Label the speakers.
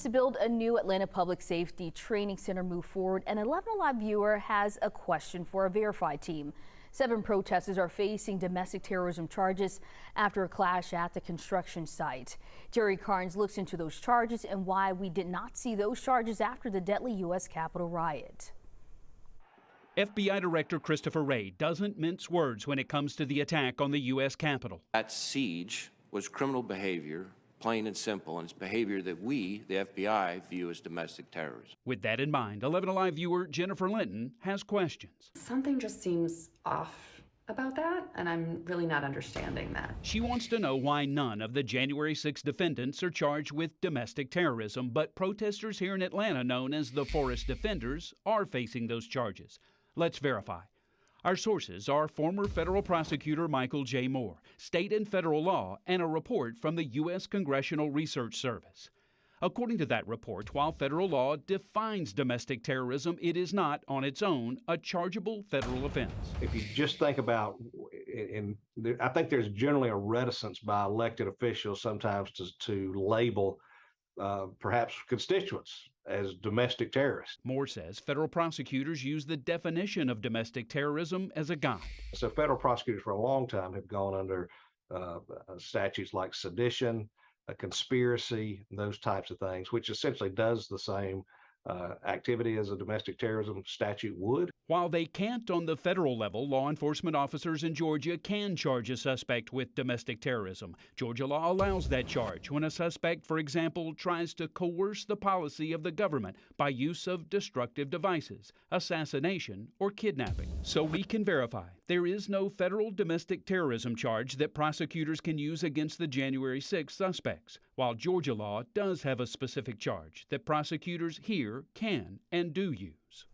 Speaker 1: To build a new Atlanta Public Safety Training Center move forward, an 11 Alive viewer has a question for a verified team. 7 protesters are facing domestic terrorism charges after a clash at the construction site. Jerry Carnes looks into those charges and why we did not see those charges after the deadly U.S. Capitol riot.
Speaker 2: FBI Director Christopher Wray doesn't mince words when it comes to the attack on the U.S. Capitol.
Speaker 3: That siege was criminal behavior, plain and simple, and it's behavior that we, the FBI, view as domestic terrorism.
Speaker 2: With that in mind, 11 Alive viewer Jennifer Linton has questions.
Speaker 4: Something just seems off about that, and I'm really not understanding that.
Speaker 2: She wants to know why none of the January 6 defendants are charged with domestic terrorism, but protesters here in Atlanta, known as the Forest Defenders, are facing those charges. Let's verify. Our sources are former federal prosecutor Michael J. Moore, state and federal law, and a report from the U.S. Congressional Research Service. According to that report, while federal law defines domestic terrorism, it is not, on its own, a chargeable federal offense.
Speaker 5: If you just think about, I think there's generally a reticence by elected officials sometimes to label perhaps constituents as domestic terrorists.
Speaker 2: Moore says federal prosecutors use the definition of domestic terrorism as a guide.
Speaker 5: So federal prosecutors for a long time have gone under statutes like sedition, conspiracy, those types of things, which essentially does the same activity as a domestic terrorism statute would.
Speaker 2: While they can't on the federal level, law enforcement officers in Georgia can charge a suspect with domestic terrorism. Georgia law allows that charge when a suspect, for example, tries to coerce the policy of the government by use of destructive devices, assassination, or kidnapping. So we can verify there is no federal domestic terrorism charge that prosecutors can use against the January 6 suspects, while Georgia law does have a specific charge that prosecutors here can and do use.